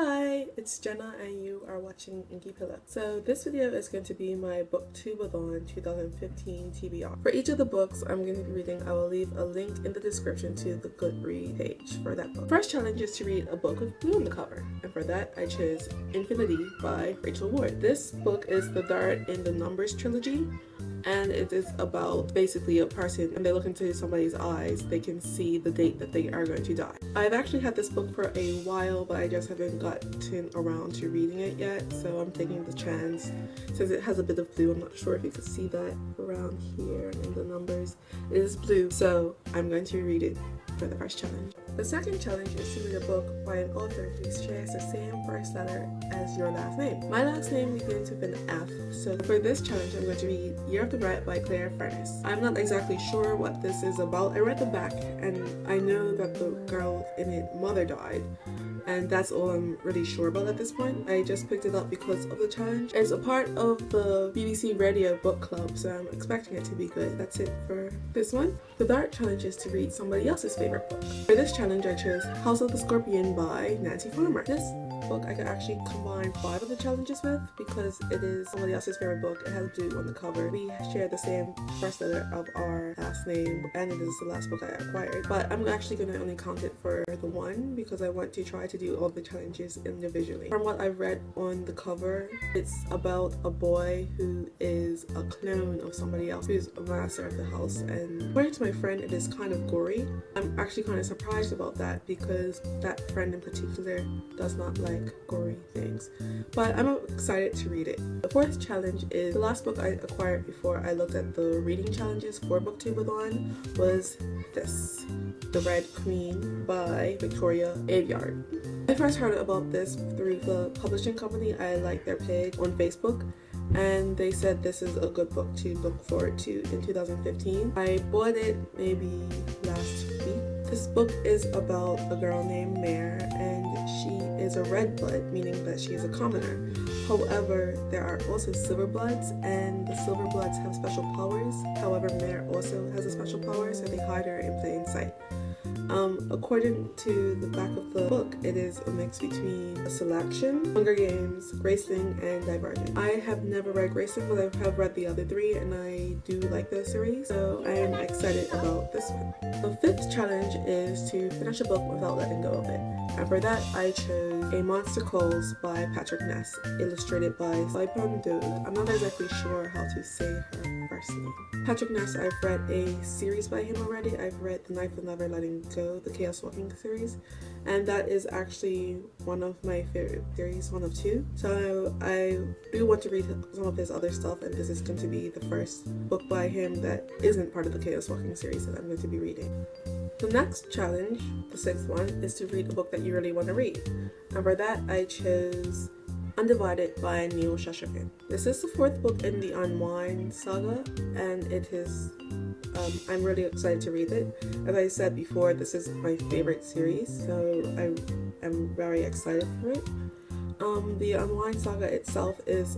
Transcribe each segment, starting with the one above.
Hi, it's Jenna and you are watching Inky. So this video is going to be my BooktubeAthon 2015 TBR. For each of the books I'm going to be reading, I will leave a link in the description to the Goodread page for that book. First challenge is to read a book with blue on the cover, and for that I chose Infinity by Rachel Ward. This book is the third in the Numbers trilogy, and it is about basically a person, and they look into somebody's eyes, they can see the date that they are going to die. I've actually had this book for a while, but I just haven't gotten around to reading it yet, so I'm taking the chance. Since it has a bit of blue, I'm not sure if you can see that around here in the numbers. It is blue, so I'm going to read it for the first challenge. The second challenge is to read a book by an author who shares the same first letter as your last name. My last name begins with an F, so for this challenge I'm going to read Year of the Rat by Claire Furness. I'm not exactly sure what this is about. I read the back and I know that the girl in it mother died, and that's all I'm really sure about at this point. I just picked it up because of the challenge. It's a part of the BBC Radio book club, so I'm expecting it to be good. That's it for this one. The third challenge is to read somebody else's favorite book. For this challenge I chose House of the Scorpion by Nancy Farmer. This book I could actually combine 5 of the challenges with because it is somebody else's favorite book. It has blue on the cover. We share the same first letter of our last name, and it is the last book I acquired. But I'm actually going to only count it for the one because I want to try to do all the challenges individually. From what I've read on the cover, it's about a boy who is a clone of somebody else who's a master of the house, and according to my friend it is kind of gory. I'm actually kind of surprised about that because that friend in particular does not like gory things, but I'm excited to read it. The fourth challenge is the last book I acquired before I looked at the reading challenges for BooktubeAthon was this, The Red Queen by Victoria Aveyard. I first heard about this through the publishing company. I liked their page on Facebook and they said this is a good book to look forward to in 2015. I bought it maybe last week. This book is about a girl named Mare, and she is a red blood, meaning that she is a commoner. However, there are also silver bloods, and the silver bloods have special powers. However, Mare also has a special power, so they hide her in plain sight. According to the back of the book, it is a mix between a selection, Hunger Games, Graceling, and Divergent. I have never read Graceling, but I have read the other 3, and I do like the series, so I am excited about this one. The fifth challenge is to finish a book without letting go of it, and for that I chose A Monster Calls by Patrick Ness, illustrated by Saipon Dode. I'm not exactly sure how to say her first name. Patrick Ness, I've read a series by him already. I've read The Knife of Never Letting Go, the Chaos Walking series, and that is actually one of my favorite series, one of 2. So I do want to read some of his other stuff, and this is going to be the first book by him that isn't part of the Chaos Walking series that I'm going to be reading. The next challenge, the 6th one, is to read a book that you really want to read, and for that I chose Undivided by Neil Shashakin. This is the 4th book in the Unwind saga, and it is I'm really excited to read it. As I said before, this is my favorite series, so I am very excited for it. The Unwind saga itself is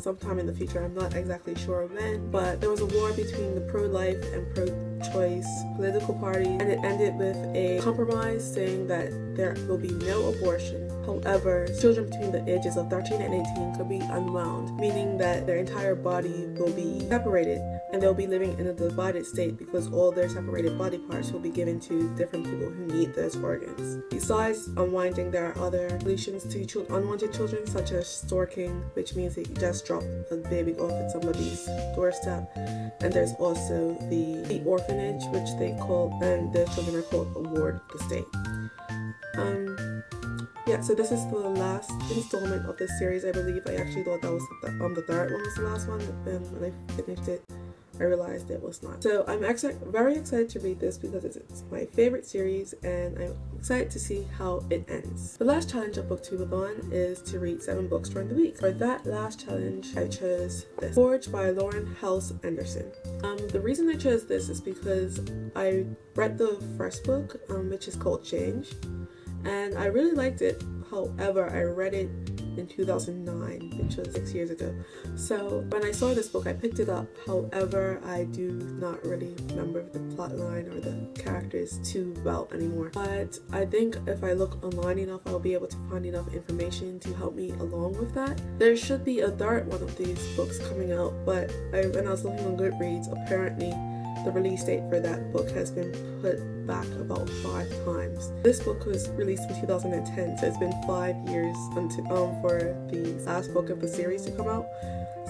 sometime in the future. I'm not exactly sure when, but there was a war between the pro-life and pro-choice political parties, and it ended with a compromise saying that there will be no abortion. However, children between the ages of 13 and 18 could be unwound, meaning that their entire body will be separated and they'll be living in a divided state because all their separated body parts will be given to different people who need those organs. Besides unwinding, there are other solutions to unwanted children, such as storking, which means that you just drop a baby off at somebody's doorstep, and there's also the orphanage, which they call, and the children are called a ward of the state. Yeah, so this is the last installment of this series. I believe I actually thought that was the third one was the last one, but then when I finished it, I realized it was not. So I'm very excited to read this because it's my favorite series, and I'm excited to see how it ends. The last challenge of BooktubeAthon is to read 7 books during the week. For that last challenge, I chose this, Forge by Lauren House Anderson. The reason I chose this is because I read the first book, which is called Change, and I really liked it. However, I read it in 2009, which was 6 years ago. So when I saw this book, I picked it up. However, I do not really remember the plot line or the characters too well anymore. But I think if I look online enough, I'll be able to find enough information to help me along with that. There should be a third one of these books coming out, but when I was looking on Goodreads, apparently the release date for that book has been put back about 5 times. This book was released in 2010, so it's been 5 years for the last book of the series to come out.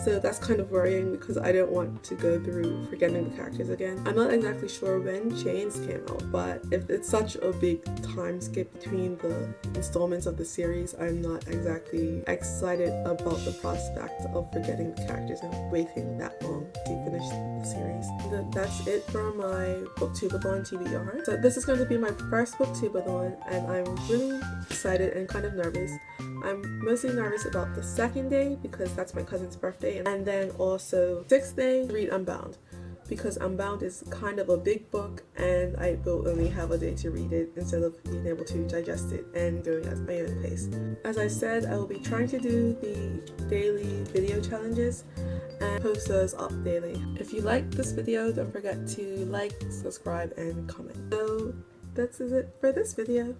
So that's kind of worrying because I don't want to go through forgetting the characters again. I'm not exactly sure when Chains came out, but if it's such a big time skip between the installments of the series, I'm not exactly excited about the prospect of forgetting the characters and waiting that long to finish the series. That's it for my BooktubeAthon TBR. So this is going to be my first BooktubeAthon, and I'm really excited and kind of nervous. I'm mostly nervous about the second day because that's my cousin's birthday, and then also 6th day to read Unbound, because Unbound is kind of a big book and I will only have a day to read it instead of being able to digest it and going at my own pace. As I said, I will be trying to do the daily video challenges and post those up daily. If you like this video, don't forget to like, subscribe, and comment. So that's it for this video.